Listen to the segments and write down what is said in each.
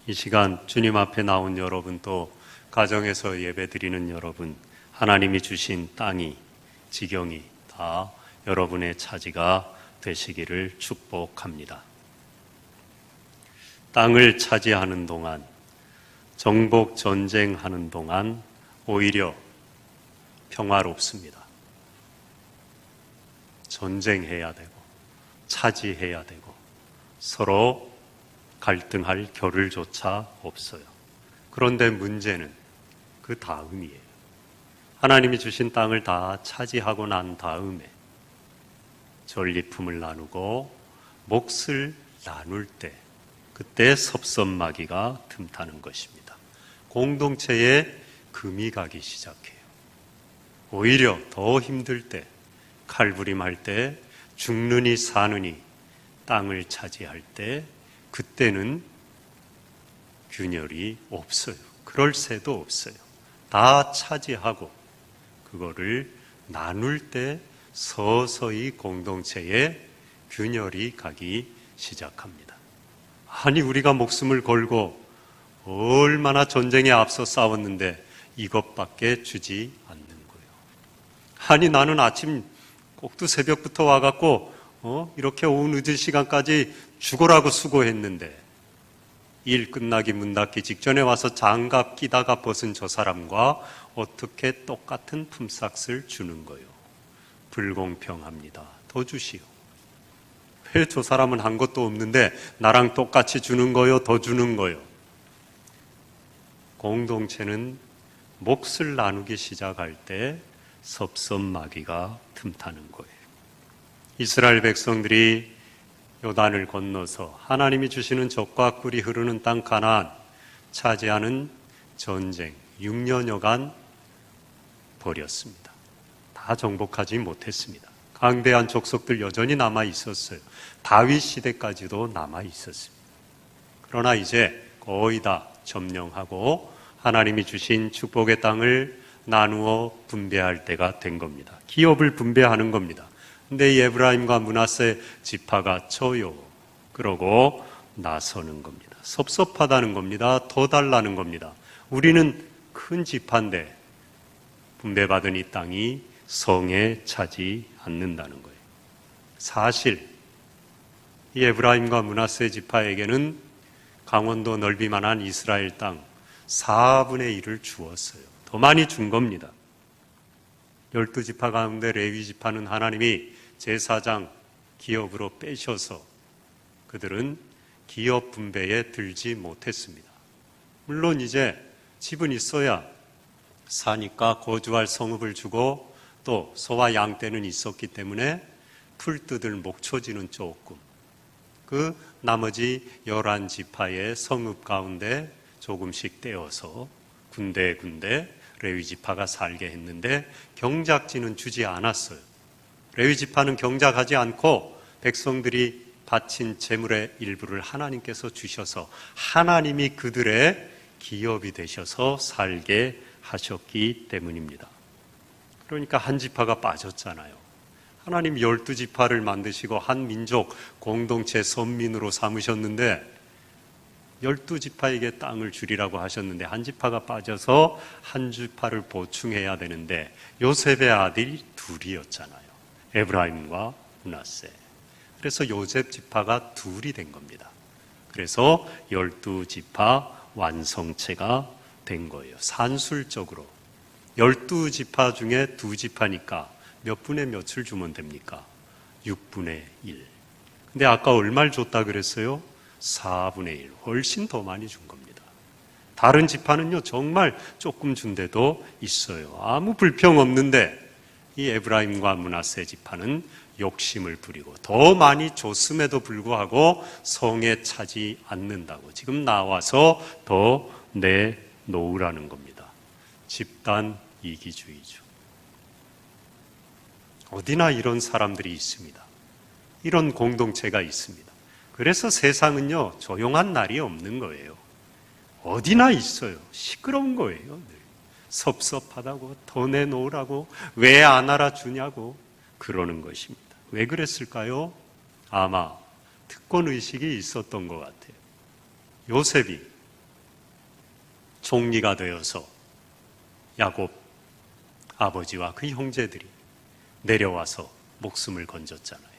이 시간 주님 앞에 나온 여러분, 또 가정에서 예배드리는 여러분, 하나님이 주신 땅이, 지경이 다 여러분의 차지가 되시기를 축복합니다. 땅을 차지하는 동안, 정복 전쟁하는 동안 오히려 평화롭습니다. 전쟁해야 되고 차지해야 되고 서로 갈등할 겨를조차 없어요. 그런데 문제는 그 다음이에요. 하나님이 주신 땅을 다 차지하고 난 다음에 전리품을 나누고 몫을 나눌 때, 그때 섭섭마귀가 틈타는 것입니다. 공동체에 금이 가기 시작해요. 오히려 더 힘들 때, 칼부림할 때, 죽느니 사느니 땅을 차지할 때, 그때는 균열이 없어요. 그럴 새도 없어요. 다 차지하고 그거를 나눌 때 서서히 공동체에 균열이 가기 시작합니다. 아니, 우리가 목숨을 걸고 얼마나 전쟁에 앞서 싸웠는데 이것밖에 주지 않는 거예요. 아니, 나는 아침 꼭두 새벽부터 와갖고 이렇게 오후 늦은 시간까지 죽으라고 수고했는데 일 끝나기 문 닫기 직전에 와서 장갑 끼다가 벗은 저 사람과 어떻게 똑같은 품삯을 주는 거요? 불공평합니다. 더 주시오. 왜 저 사람은 한 것도 없는데 나랑 똑같이 주는 거요? 더 주는 거요? 공동체는 몫을 나누기 시작할 때 섭섭마귀가 틈타는 거예요. 이스라엘 백성들이 요단을 건너서 하나님이 주시는 젖과 꿀이 흐르는 땅 가나안 차지하는 전쟁 6년여간 벌였습니다. 다 정복하지 못했습니다. 강대한 족속들 여전히 남아 있었어요. 다윗 시대까지도 남아 있었습니다. 그러나 이제 거의 다 점령하고 하나님이 주신 축복의 땅을 나누어 분배할 때가 된 겁니다. 기업을 분배하는 겁니다. 근데 이 에브라임과 므낫세 지파가 쳐요. 그러고 나서는 겁니다. 섭섭하다는 겁니다. 더 달라는 겁니다. 우리는 큰 지파인데 분배받은 이 땅이 성에 차지 않는다는 거예요. 사실 이 에브라임과 므낫세 지파에게는 강원도 넓이만한 이스라엘 땅 4분의 1을 주었어요. 더 많이 준 겁니다. 12지파 가운데 레위 지파는 하나님이 제사장 기업으로 빼셔서 그들은 기업 분배에 들지 못했습니다. 물론 이제 집은 있어야 사니까 거주할 성읍을 주고 또 소와 양 떼는 있었기 때문에 풀 뜯을 목초지는 조금, 그 나머지 11지파의 성읍 가운데 조금씩 떼어서 군데군데 레위지파가 살게 했는데 경작지는 주지 않았어요. 레위지파는 경작하지 않고 백성들이 바친 재물의 일부를 하나님께서 주셔서 하나님이 그들의 기업이 되셔서 살게 하셨기 때문입니다. 그러니까 한 지파가 빠졌잖아요. 하나님 12지파를 만드시고 한 민족 공동체 선민으로 삼으셨는데 12지파에게 땅을 주리라고 하셨는데 한 지파가 빠져서 한 지파를 보충해야 되는데 요셉의 아들이 둘이었잖아요. 에브라임과 므낫세. 그래서 요셉 지파가 둘이 된 겁니다. 그래서 12지파 완성체가 된 거예요. 산술적으로 12지파 중에 2지파니까 몇 분의 몇을 주면 됩니까? 6분의 1. 근데 아까 얼마를 줬다 그랬어요? 4분의 1. 훨씬 더 많이 준 겁니다. 다른 지파는요, 정말 조금 준 데도 있어요. 아무 불평 없는데 이 에브라임과 므낫세 지파는 욕심을 부리고 더 많이 줬음에도 불구하고 성에 차지 않는다고 지금 나와서 더 내놓으라는 겁니다. 집단 이기주의죠. 어디나 이런 사람들이 있습니다. 이런 공동체가 있습니다. 그래서 세상은요, 조용한 날이 없는 거예요. 어디나 있어요. 시끄러운 거예요. 늘. 섭섭하다고, 더 내놓으라고, 왜 안 알아주냐고 그러는 것입니다. 왜 그랬을까요? 아마 특권의식이 있었던 것 같아요. 요셉이 총리가 되어서 야곱 아버지와 그 형제들이 내려와서 목숨을 건졌잖아요.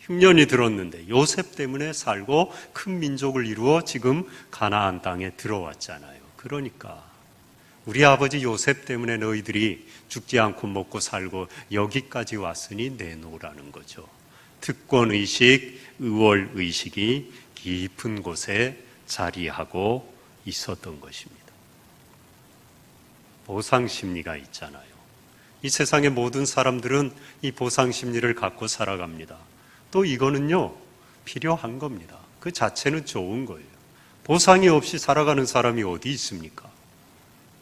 흉년이 들었는데 요셉 때문에 살고 큰 민족을 이루어 지금 가나안 땅에 들어왔잖아요. 그러니까 우리 아버지 요셉 때문에 너희들이 죽지 않고 먹고 살고 여기까지 왔으니 내놓으라는 거죠. 특권의식, 의월의식이 깊은 곳에 자리하고 있었던 것입니다. 보상심리가 있잖아요. 이 세상의 모든 사람들은 이 보상심리를 갖고 살아갑니다. 또 이거는요, 필요한 겁니다. 그 자체는 좋은 거예요. 보상이 없이 살아가는 사람이 어디 있습니까?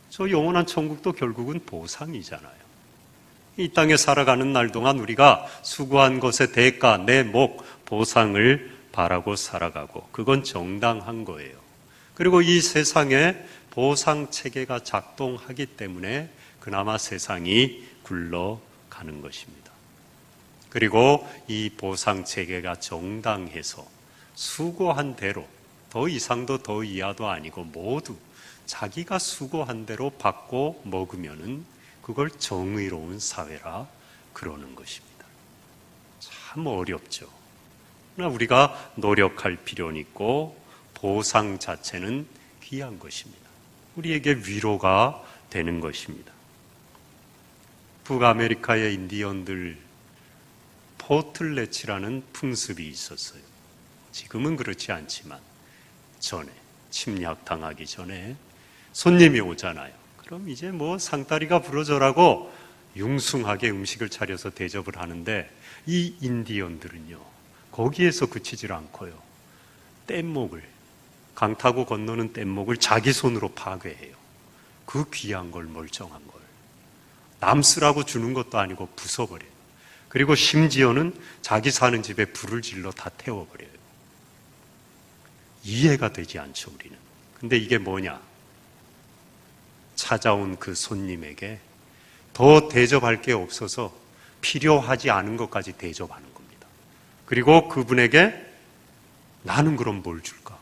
저 영원한 천국도 결국은 보상이잖아요. 이 땅에 살아가는 날 동안 우리가 수고한 것의 대가, 내 목, 보상을 바라고 살아가고 그건 정당한 거예요. 그리고 이 세상에 보상 체계가 작동하기 때문에 그나마 세상이 굴러가는 것입니다. 그리고 이 보상 체계가 정당해서 수고한 대로 더 이상도 더 이하도 아니고 모두 자기가 수고한 대로 받고 먹으면은 그걸 정의로운 사회라 그러는 것입니다. 참 어렵죠. 그러나 우리가 노력할 필요는 있고 보상 자체는 귀한 것입니다. 우리에게 위로가 되는 것입니다. 북아메리카의 인디언들 포틀레치라는 풍습이 있었어요. 지금은 그렇지 않지만 전에 침략당하기 전에 손님이 오잖아요. 그럼 이제 뭐 상다리가 부러져라고 융숭하게 음식을 차려서 대접을 하는데 이 인디언들은요 거기에서 그치질 않고요 뗏목을 강 타고 건너는 뗏목을 자기 손으로 파괴해요. 그 귀한 걸 멀쩡한 걸 남 쓰라고 주는 것도 아니고 부숴버려요. 그리고 심지어는 자기 사는 집에 불을 질러 다 태워버려요. 이해가 되지 않죠, 우리는. 근데 이게 뭐냐? 찾아온 그 손님에게 더 대접할 게 없어서 필요하지 않은 것까지 대접하는 겁니다. 그리고 그분에게 나는 그럼 뭘 줄까?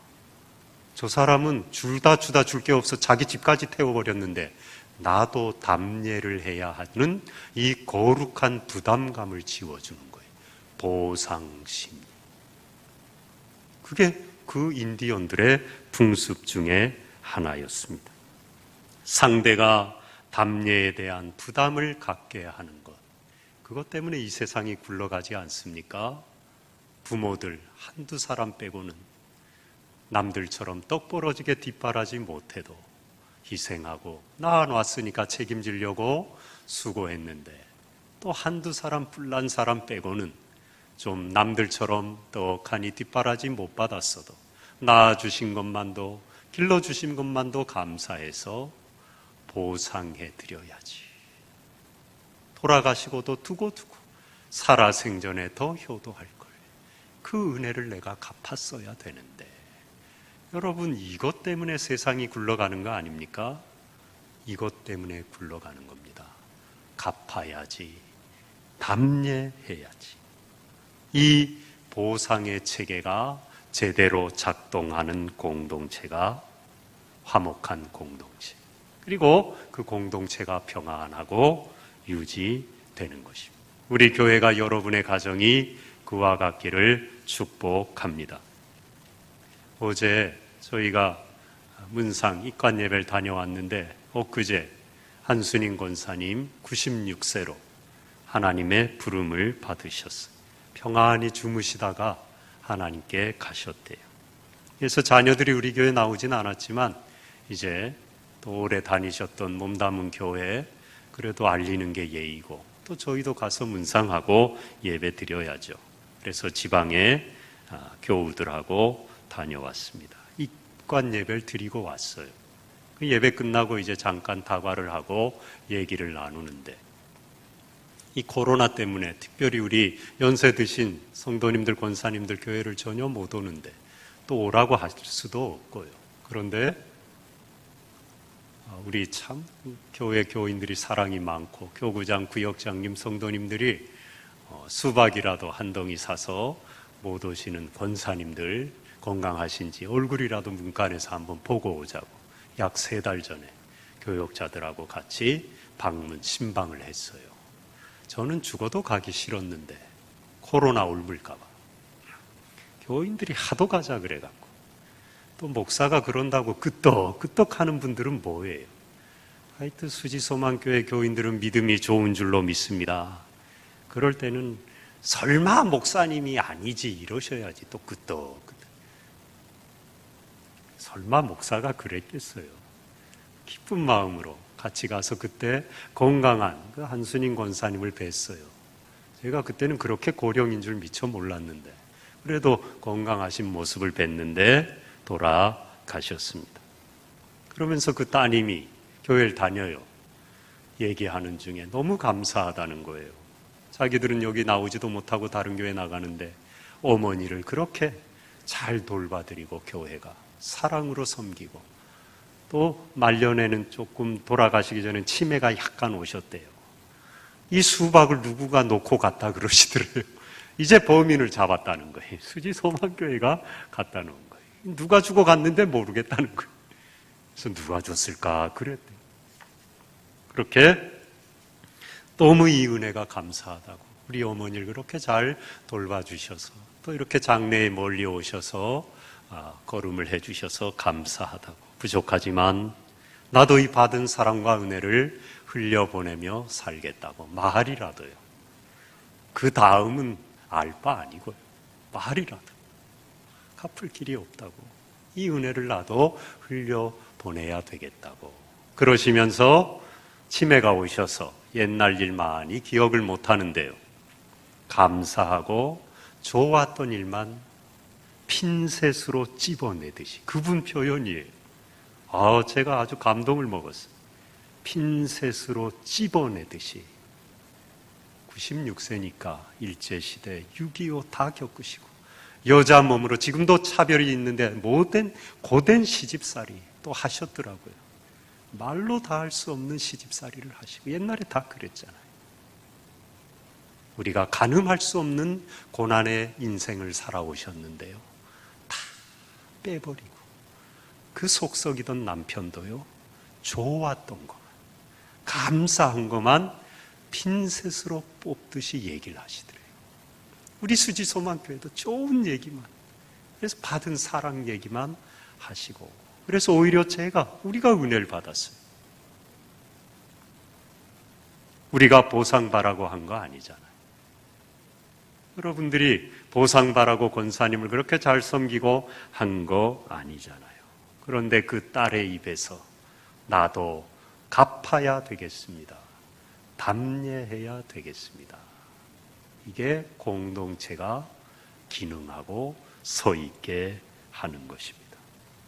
저 사람은 주다 줄 게 없어 자기 집까지 태워버렸는데 나도 답례를 해야 하는 이 거룩한 부담감을 지워주는 거예요. 보상심. 그게 그 인디언들의 풍습 중에 하나였습니다. 상대가 답례에 대한 부담을 갖게 하는 것. 그것 때문에 이 세상이 굴러가지 않습니까? 부모들 한두 사람 빼고는 남들처럼 떡 벌어지게 뒷바라지 못해도 희생하고 낳아놨으니까 책임지려고 수고했는데 또 한두 사람 뿔난 사람 빼고는 좀 남들처럼 떡하니 뒷바라지 못 받았어도 낳아주신 것만도 길러주신 것만도 감사해서 보상해 드려야지. 돌아가시고도 두고두고 살아생전에 더 효도할 걸. 그 은혜를 내가 갚았어야 되는데 여러분 이것 때문에 세상이 굴러가는 거 아닙니까? 이것 때문에 굴러가는 겁니다. 갚아야지. 답례해야지. 이 보상의 체계가 제대로 작동하는 공동체가 화목한 공동체. 그리고 그 공동체가 평안하고 유지되는 것입니다. 우리 교회가 여러분의 가정이 그와 같기를 축복합니다. 어제 저희가 문상 입관 예배를 다녀왔는데 엊그제 한순인 권사님 96세로 하나님의 부름을 받으셨어요. 평안히 주무시다가 하나님께 가셨대요. 그래서 자녀들이 우리 교회에 나오진 않았지만 이제 또 오래 다니셨던 몸담은 교회 그래도 알리는 게 예의고 또 저희도 가서 문상하고 예배 드려야죠. 그래서 지방에 교우들하고 다녀왔습니다. 입관 예배를 드리고 왔어요. 그 예배 끝나고 이제 잠깐 다과를 하고 얘기를 나누는데 이 코로나 때문에 특별히 우리 연세 드신 성도님들, 권사님들 교회를 전혀 못 오는데 또 오라고 할 수도 없고요. 그런데 우리 참 교회 교인들이 사랑이 많고 교구장, 구역장님, 성도님들이 수박이라도 한 덩이 사서 못 오시는 권사님들 건강하신지 얼굴이라도 문간에서 한번 보고 오자고 약 3달 전에 교역자들하고 같이 신방을 했어요. 저는 죽어도 가기 싫었는데 코로나 옮을까 봐. 교인들이 하도 가자 그래갖고, 또 목사가 그런다고 끄떡끄떡 하는 분들은 뭐예요? 하여튼 수지소망교회 교인들은 믿음이 좋은 줄로 믿습니다. 그럴 때는 설마 목사님이 아니지 이러셔야지 또 끄떡끄떡. 설마 목사가 그랬겠어요? 기쁜 마음으로 같이 가서 그때 건강한 그 한순임 권사님을 뵀어요. 제가 그때는 그렇게 고령인 줄 미처 몰랐는데, 그래도 건강하신 모습을 뵀는데 돌아가셨습니다. 그러면서 그 따님이 교회를 다녀요. 얘기하는 중에 너무 감사하다는 거예요. 자기들은 여기 나오지도 못하고 다른 교회 나가는데 어머니를 그렇게 잘 돌봐드리고 교회가 사랑으로 섬기고, 또 말년에는 조금 돌아가시기 전에 치매가 약간 오셨대요. 이 수박을 누구가 놓고 갔다 그러시더래요. 이제 범인을 잡았다는 거예요. 수지소망교회가 갖다 놓은 거예요. 누가 주고 갔는데 모르겠다는 거예요. 그래서 누가 줬을까 그랬대요. 그렇게 너무 이 은혜가 감사하다고, 우리 어머니를 그렇게 잘 돌봐주셔서, 또 이렇게 장례에 멀리 오셔서 걸음을 해주셔서 감사하다고, 부족하지만 나도 이 받은 사랑과 은혜를 흘려보내며 살겠다고, 말이라도요. 그 다음은 알 바 아니고요. 말이라도 갚을 길이 없다고, 이 은혜를 나도 흘려보내야 되겠다고 그러시면서 치매가 오셔서 옛날 일 많이 기억을 못하는데요, 감사하고 좋았던 일만 핀셋으로 찝어내듯이, 그분 표현이에요. 제가 아주 감동을 먹었어요. 핀셋으로 찝어내듯이 96세니까 일제시대 6.25 다 겪으시고, 여자 몸으로 지금도 차별이 있는데 못된 고된 시집살이 또 하셨더라고요. 말로 다 할 수 없는 시집살이를 하시고, 옛날에 다 그랬잖아요. 우리가 가늠할 수 없는 고난의 인생을 살아오셨는데요, 다 빼버리고 그 속썩이던 남편도요, 좋았던 것만, 감사한 것만 핀셋으로 뽑듯이 얘기를 하시더래요. 우리 수지소망교회도 좋은 얘기만, 그래서 받은 사랑 얘기만 하시고, 그래서 오히려 우리가 은혜를 받았어요. 우리가 보상바라고 한 거 아니잖아요. 여러분들이 보상바라고 권사님을 그렇게 잘 섬기고 한 거 아니잖아요. 그런데 그 딸의 입에서 나도 갚아야 되겠습니다, 담례해야 되겠습니다, 이게 공동체가 기능하고 서 있게 하는 것입니다.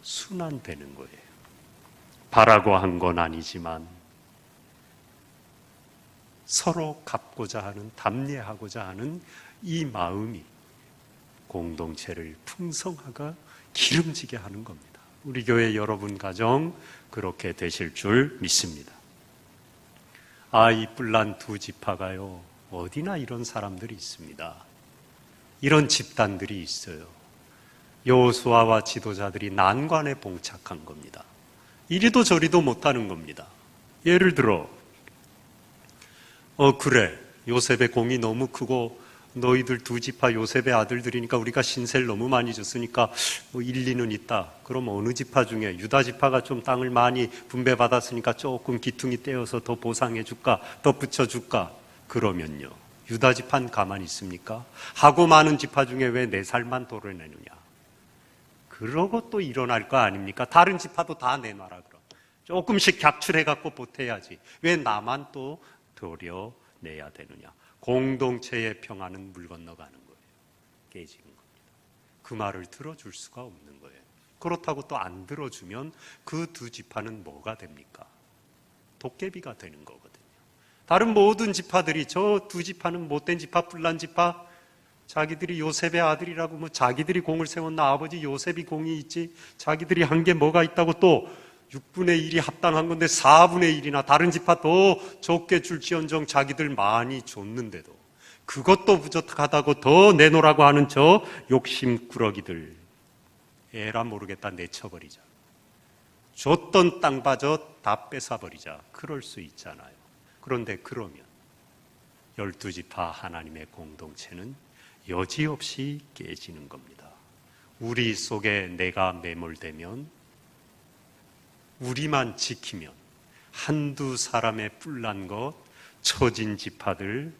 순환되는 거예요. 바라고 한 건 아니지만 서로 갚고자 하는, 담례하고자 하는 이 마음이 공동체를 풍성하고 기름지게 하는 겁니다. 우리 교회 여러분 가정 그렇게 되실 줄 믿습니다. 이 뿔난 두 지파가요, 어디나 이런 사람들이 있습니다. 이런 집단들이 있어요. 여호수아와 지도자들이 난관에 봉착한 겁니다. 이리도 저리도 못하는 겁니다. 예를 들어 그래, 요셉의 공이 너무 크고 너희들 두 지파 요셉의 아들들이니까 우리가 신세를 너무 많이 줬으니까 일리는 있다. 그럼 어느 지파 중에 유다 지파가 좀 땅을 많이 분배받았으니까 조금 기퉁이 떼어서 더 보상해 줄까, 더 붙여줄까? 그러면요, 유다 지파는 가만히 있습니까? 하고 많은 지파 중에 왜 내 살만 도려내느냐? 그러고 또 일어날 거 아닙니까? 다른 지파도 다 내놔라. 그럼 조금씩 객출해갖고 보태야지, 왜 나만 또 도려내야 되느냐? 공동체의 평화는 물 건너가는 거예요. 깨지는 겁니다. 그 말을 들어줄 수가 없는 거예요. 그렇다고 또 안 들어주면 그 두 지파는 뭐가 됩니까? 도깨비가 되는 거거든요. 다른 모든 지파들이, 저 두 지파는 못된 지파, 뿔난 지파, 자기들이 요셉의 아들이라고 자기들이 공을 세웠나, 아버지 요셉이 공이 있지, 자기들이 한 게 뭐가 있다고 또 6분의 1이 합당한 건데 4분의 1이나 다른 지파 더 적게 줄지언정 자기들 많이 줬는데도 그것도 부족하다고 더 내놓으라고 하는 저 욕심꾸러기들, 에라 모르겠다 내쳐버리자. 줬던 땅마저 다 뺏어버리자. 그럴 수 있잖아요. 그런데 그러면 12지파 하나님의 공동체는 여지없이 깨지는 겁니다. 우리 속에 내가 매몰되면, 우리만 지키면, 한두 사람의 뿔난 것, 처진 지파들,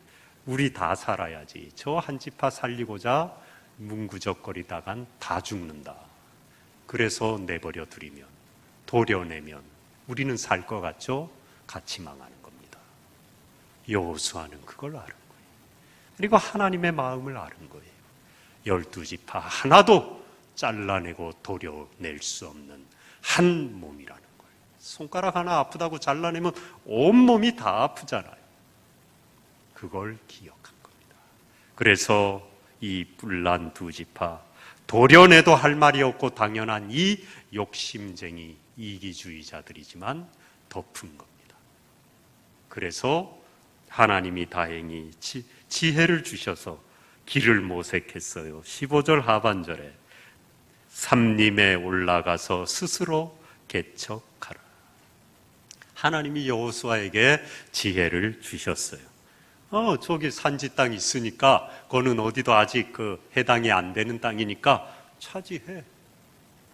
우리 다 살아야지. 저 한 지파 살리고자 뭉구적거리다간 다 죽는다. 그래서 내버려 두리면, 도려내면 우리는 살 것 같죠? 같이 망하는 겁니다. 여호수아는 그걸 아는 거예요. 그리고 하나님의 마음을 아는 거예요. 12지파 하나도 잘라내고 도려낼 수 없는 한 몸이라는 거예요. 손가락 하나 아프다고 잘라내면 온몸이 다 아프잖아요. 그걸 기억한 겁니다. 그래서 이 뿔난 두 지파, 도려내도 할 말이 없고 당연한 이 욕심쟁이 이기주의자들이지만 덮은 겁니다. 그래서 하나님이 다행히 지혜를 주셔서 길을 모색했어요. 15절 하반절에 삼림에 올라가서 스스로 개척하라. 하나님이 여호수아에게 지혜를 주셨어요. 저기 산지 땅이 있으니까 그거는 어디도 아직 해당이 안 되는 땅이니까 차지해.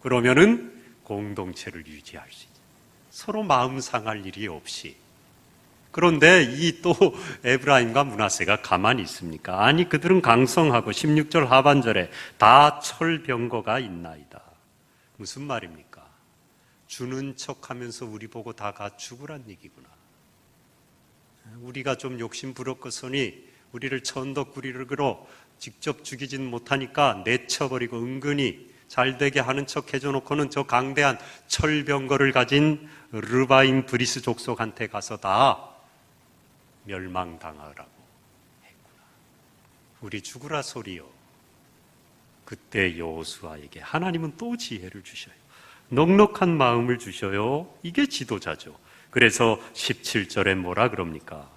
그러면은 공동체를 유지할 수 있어요. 서로 마음 상할 일이 없이. 그런데 이 또 에브라임과 므낫세가 가만히 있습니까? 아니, 그들은 강성하고 16절 하반절에 다 철병거가 있나이다. 무슨 말입니까? 주는 척하면서 우리 보고 다 죽으란 얘기구나. 우리가 좀 욕심 부렸거서니 우리를 천덕꾸리를 그로 직접 죽이진 못하니까 내쳐버리고 은근히 잘되게 하는 척 해줘놓고는 저 강대한 철병거를 가진 르바임 브리스 족속한테 가서 다 멸망당하라고 했구나. 우리 죽으라 소리요. 그때 여호수아에게 하나님은 또 지혜를 주셔요. 넉넉한 마음을 주셔요. 이게 지도자죠. 그래서 17절에 뭐라 그럽니까?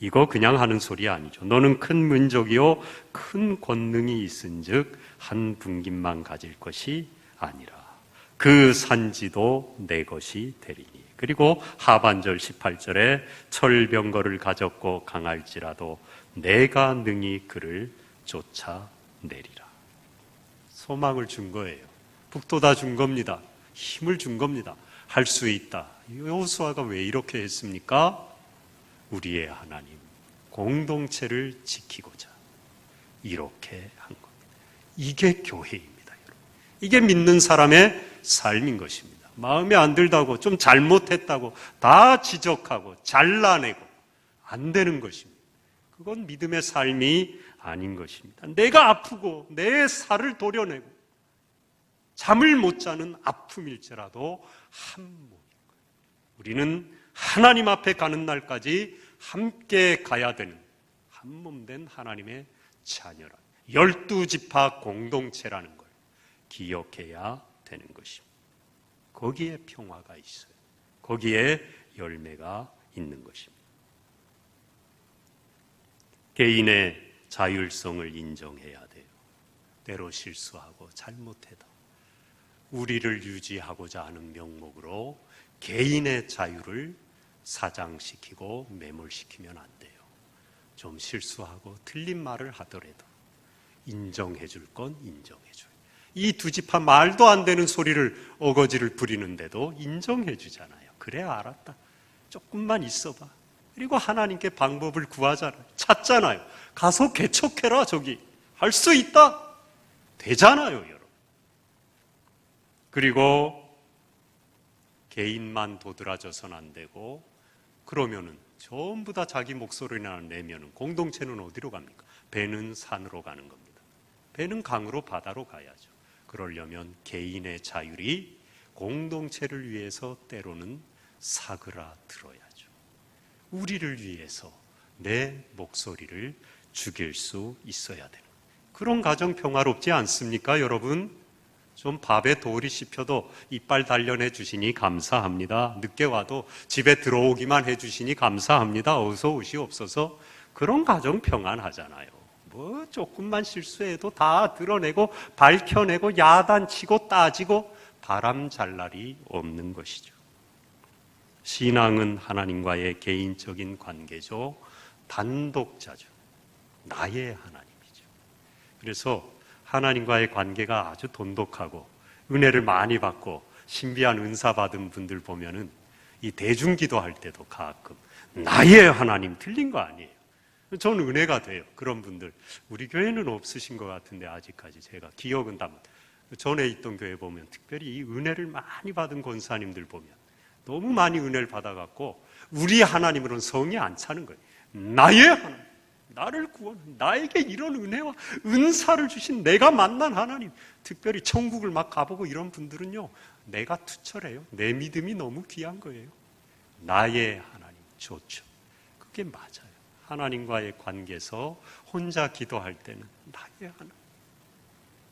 이거 그냥 하는 소리 아니죠. 너는 큰 민족이요 큰 권능이 있은즉 한 분깃만 가질 것이 아니라 그 산지도 내 것이 되리니. 그리고 하반절 18절에 철병거를 가졌고 강할지라도 내가 능히 그를 쫓아내리라. 소망을 준 거예요. 북돋아 준 겁니다. 힘을 준 겁니다. 할 수 있다. 여호수아가 왜 이렇게 했습니까? 우리의 하나님 공동체를 지키고자 이렇게 한 겁니다. 이게 교회입니다, 여러분. 이게 믿는 사람의 삶인 것입니다. 마음에 안 들다고, 좀 잘못했다고 다 지적하고 잘라내고 안 되는 것입니다. 그건 믿음의 삶이 아닌 것입니다. 내가 아프고 내 살을 도려내고 잠을 못 자는 아픔일지라도 한 몸인 거예요. 우리는 하나님 앞에 가는 날까지 함께 가야 되는 한 몸 된 하나님의 자녀라. 12지파 공동체라는 걸 기억해야 되는 것입니다. 거기에 평화가 있어요. 거기에 열매가 있는 것입니다. 개인의 자율성을 인정해야 돼요. 때로 실수하고 잘못해도 우리를 유지하고자 하는 명목으로 개인의 자유를 사장시키고 매몰시키면 안 돼요. 좀 실수하고 틀린 말을 하더라도 인정해 줄 건 인정해 줘요. 이 두 지파 말도 안 되는 소리를 어거지를 부리는데도 인정해 주잖아요. 그래, 알았다. 조금만 있어봐. 그리고 하나님께 방법을 구하잖아요. 찾잖아요. 가서 개척해라. 저기 할 수 있다. 되잖아요, 여러분. 그리고 개인만 도드라져서는 안 되고, 그러면은 전부 다 자기 목소리나 내면은 공동체는 어디로 갑니까? 배는 산으로 가는 겁니다. 배는 강으로 바다로 가야죠. 그러려면 개인의 자율이 공동체를 위해서 때로는 사그라들어야죠. 우리를 위해서 내 목소리를 죽일 수 있어야 되는, 그런 가정 평화롭지 않습니까, 여러분? 좀 밥에 돌이 씹혀도 이빨 단련해 주시니 감사합니다. 늦게 와도 집에 들어오기만 해 주시니 감사합니다. 어서 오시옵소서. 그런 가정 평안하잖아요. 뭐 조금만 실수해도 다 드러내고 밝혀내고 야단치고 따지고 바람 잘 날이 없는 것이죠. 신앙은 하나님과의 개인적인 관계죠. 단독자죠. 나의 하나님이죠. 그래서 하나님과의 관계가 아주 돈독하고 은혜를 많이 받고 신비한 은사 받은 분들 보면은 이 대중기도 할 때도 가끔 나의 하나님 틀린 거 아니에요. 저는 은혜가 돼요. 그런 분들. 우리 교회는 없으신 것 같은데 아직까지 제가 기억은 다 못. 전에 있던 교회 보면 특별히 이 은혜를 많이 받은 권사님들 보면 너무 많이 은혜를 받아갖고 우리 하나님으로는 성이 안 차는 거예요. 나의 하나님, 나를 구원, 나에게 이런 은혜와 은사를 주신 내가 만난 하나님, 특별히 천국을 막 가보고 이런 분들은요, 내가 투철해요. 내 믿음이 너무 귀한 거예요. 나의 하나님 좋죠. 그게 맞아요. 하나님과의 관계에서 혼자 기도할 때는 나의 하나님,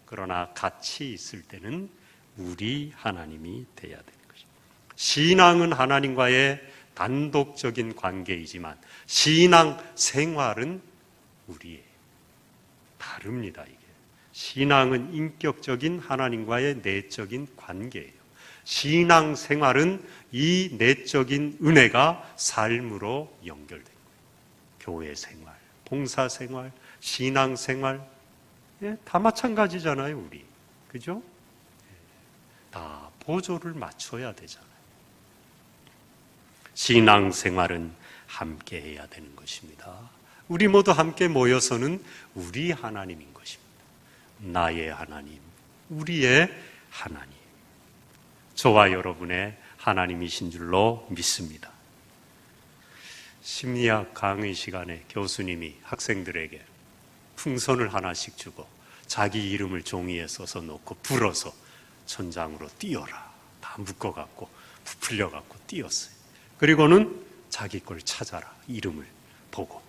그러나 같이 있을 때는 우리 하나님이 돼야 되는 것입니다. 신앙은 하나님과의 단독적인 관계이지만 신앙 생활은 우리의 다릅니다. 이게 신앙은 인격적인 하나님과의 내적인 관계예요. 신앙 생활은 이 내적인 은혜가 삶으로 연결된 거예요. 교회 생활, 봉사 생활, 신앙 생활, 다 마찬가지잖아요, 우리. 그죠? 다 보조를 맞춰야 되잖아요. 신앙 생활은 함께 해야 되는 것입니다. 우리 모두 함께 모여서는 우리 하나님인 것입니다. 나의 하나님, 우리의 하나님. 저와 여러분의 하나님이신 줄로 믿습니다. 심리학 강의 시간에 교수님이 학생들에게 풍선을 하나씩 주고 자기 이름을 종이에 써서 놓고 불어서 천장으로 띄워라. 다 묶어갖고 부풀려갖고 띄웠어요. 그리고는 자기 걸 찾아라. 이름을 보고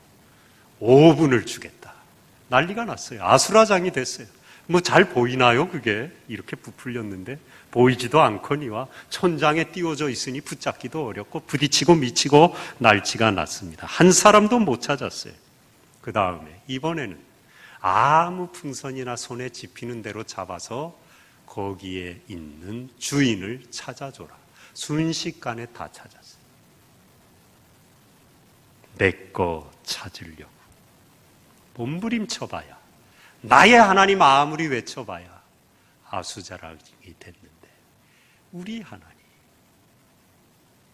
5분을 주겠다. 난리가 났어요. 아수라장이 됐어요. 뭐 잘 보이나요? 그게 이렇게 부풀렸는데 보이지도 않거니와 천장에 띄워져 있으니 붙잡기도 어렵고 부딪히고 미치고 날치가 났습니다. 한 사람도 못 찾았어요. 그 다음에 이번에는 아무 풍선이나 손에 집히는 대로 잡아서 거기에 있는 주인을 찾아줘라. 순식간에 다 찾았어요. 내 거 찾으려고 몸부림쳐봐야, 나의 하나님 아무리 외쳐봐야 아수자락이 됐는데 우리 하나님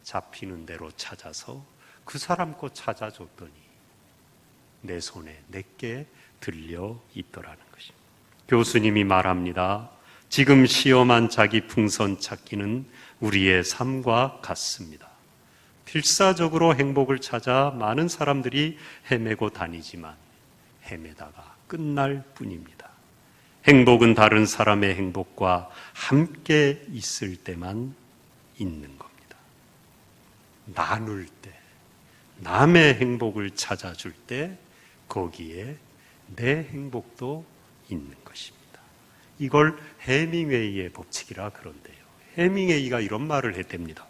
잡히는 대로 찾아서 그 사람 거 찾아줬더니 내 손에 내게 들려 있더라는 것입니다. 교수님이 말합니다. 지금 시험한 자기 풍선 찾기는 우리의 삶과 같습니다. 필사적으로 행복을 찾아 많은 사람들이 헤매고 다니지만 헤매다가 끝날 뿐입니다. 행복은 다른 사람의 행복과 함께 있을 때만 있는 겁니다. 나눌 때, 남의 행복을 찾아줄 때 거기에 내 행복도 있는 것입니다. 이걸 해밍웨이의 법칙이라 그런데요. 해밍웨이가 이런 말을 했답니다.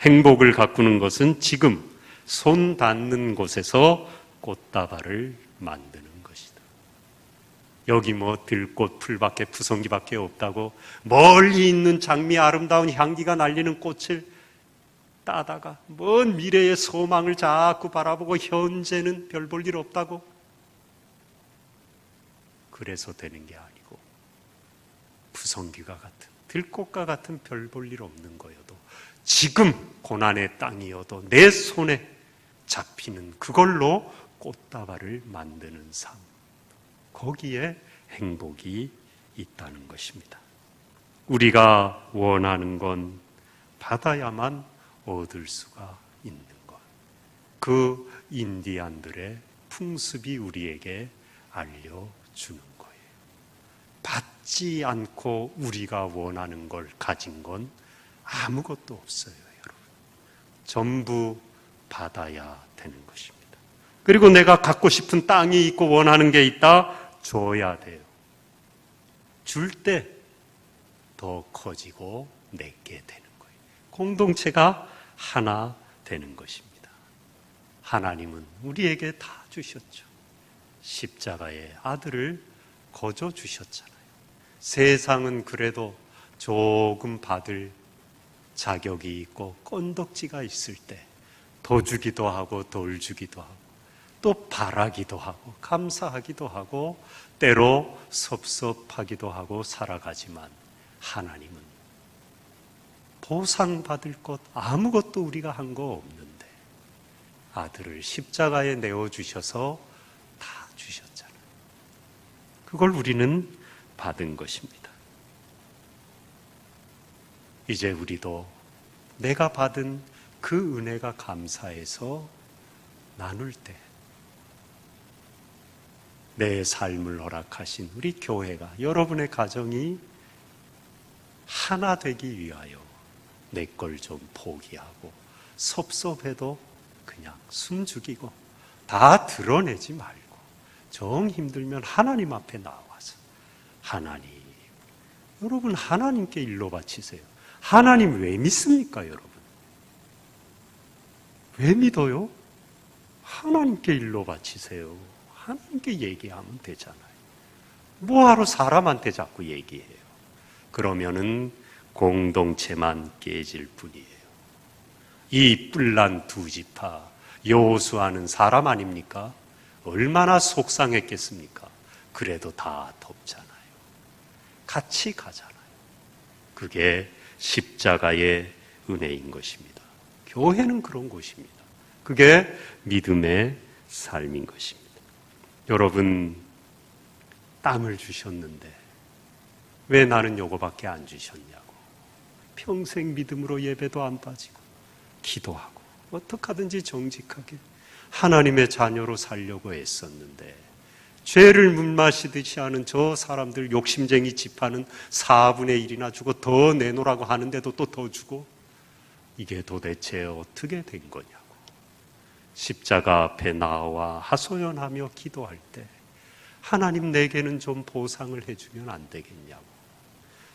행복을 가꾸는 것은 지금 손 닿는 곳에서 꽃다발을 만드는 것이다. 여기 뭐 들꽃, 풀밖에, 푸성기밖에 없다고 멀리 있는 장미 아름다운 향기가 날리는 꽃을 따다가 먼 미래의 소망을 자꾸 바라보고 현재는 별 볼 일 없다고? 그래서 되는 게 아니고 푸성기가 같은, 들꽃과 같은 별 볼 일 없는 거여도 지금 고난의 땅이어도 내 손에 잡히는 그걸로 꽃다발을 만드는 삶, 거기에 행복이 있다는 것입니다. 우리가 원하는 건 받아야만 얻을 수가 있는 것, 그 인디안들의 풍습이 우리에게 알려주는 거예요. 받지 않고 우리가 원하는 걸 가진 건 아무것도 없어요, 여러분. 전부 받아야 되는 것입니다. 그리고 내가 갖고 싶은 땅이 있고 원하는 게 있다, 줘야 돼요. 줄 때 더 커지고 내게 되는 거예요. 공동체가 하나 되는 것입니다. 하나님은 우리에게 다 주셨죠. 십자가의 아들을 거저 주셨잖아요. 세상은 그래도 조금 받을 자격이 있고 건덕지가 있을 때 더 주기도 하고 덜 주기도 하고 또 바라기도 하고 감사하기도 하고 때로 섭섭하기도 하고 살아가지만 하나님은 보상받을 것 아무것도 우리가 한 거 없는데 아들을 십자가에 내어주셔서 다 주셨잖아요. 그걸 우리는 받은 것입니다. 이제 우리도 내가 받은 그 은혜가 감사해서 나눌 때 내 삶을 허락하신 우리 교회가, 여러분의 가정이 하나 되기 위하여 내 걸 좀 포기하고 섭섭해도 그냥 숨죽이고 다 드러내지 말고 정 힘들면 하나님 앞에 나와서 하나님, 여러분 하나님께 일로 바치세요. 하나님 왜 믿습니까, 여러분? 왜 믿어요? 하나님께 일로 바치세요. 하나님께 얘기하면 되잖아요. 뭐하러 사람한테 자꾸 얘기해요? 그러면은 공동체만 깨질 뿐이에요. 이 뿔난 두 지파 여호수아는 사람 아닙니까? 얼마나 속상했겠습니까? 그래도 다 돕잖아요. 같이 가잖아요. 그게 십자가의 은혜인 것입니다. 교회는 그런 곳입니다. 그게 믿음의 삶인 것입니다. 여러분, 땅을 주셨는데 왜 나는 요거밖에 안 주셨냐고 평생 믿음으로 예배도 안 빠지고 기도하고 어떻게 하든지 정직하게 하나님의 자녀로 살려고 애썼는데 죄를 물마시듯이 하는 저 사람들 욕심쟁이 지파는 4분의 1이나 주고 더 내놓으라고 하는데도 또 더 주고 이게 도대체 어떻게 된 거냐고 십자가 앞에 나와 하소연하며 기도할 때 하나님 내게는 좀 보상을 해주면 안 되겠냐고.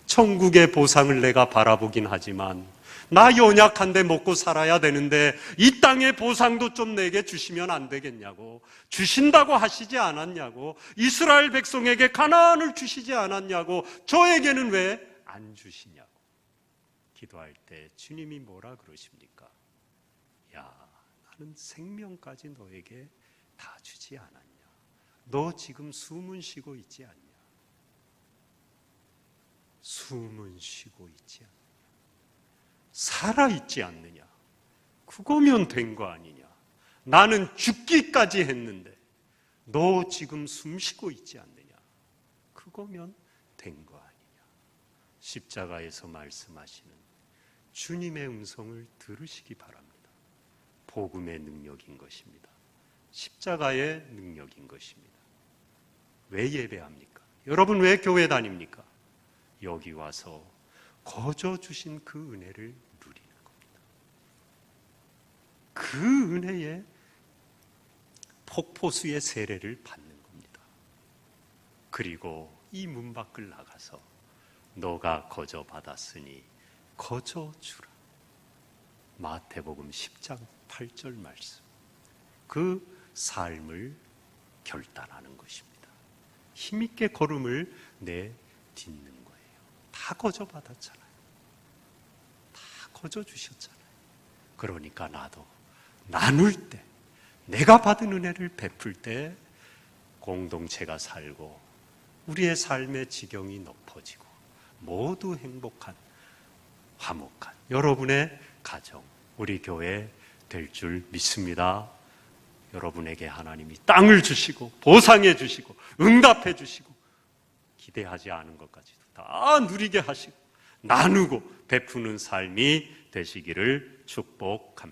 천국의 보상을 내가 바라보긴 하지만 나 연약한데 먹고 살아야 되는데 이 땅의 보상도 좀 내게 주시면 안 되겠냐고. 주신다고 하시지 않았냐고. 이스라엘 백성에게 가나안을 주시지 않았냐고. 저에게는 왜 안 주시냐고. 기도할 때 주님이 뭐라 그러십니까? 야, 나는 생명까지 너에게 다 주지 않았냐. 너 지금 숨은 쉬고 있지 않냐? 숨은 쉬고 있지 않냐? 살아있지 않느냐? 그거면 된 거 아니냐? 나는 죽기까지 했는데 너 지금 숨 쉬고 있지 않느냐? 그거면 된 거 아니냐? 십자가에서 말씀하시는 주님의 음성을 들으시기 바랍니다. 복음의 능력인 것입니다. 십자가의 능력인 것입니다. 왜 예배합니까? 여러분 왜 교회 다닙니까? 여기 와서 거저 주신 그 은혜를 누리는 겁니다. 그 은혜의 폭포수의 세례를 받는 겁니다. 그리고 이 문 밖을 나가서 너가 거저 받았으니 거저 주라. 마태복음 10장 8절 말씀. 그 삶을 결단하는 것입니다. 힘있게 걸음을 내딛는 거예요. 다 거저 받았잖아요. 다 거저 주셨잖아요. 그러니까 나도 나눌 때, 내가 받은 은혜를 베풀 때 공동체가 살고 우리의 삶의 지경이 높아지고 모두 행복한, 화목한 여러분의 가정, 우리 교회 될 줄 믿습니다. 여러분에게 하나님이 땅을 주시고 보상해 주시고 응답해 주시고 기대하지 않은 것까지도 다 누리게 하시고 나누고 베푸는 삶이 되시기를 축복합니다.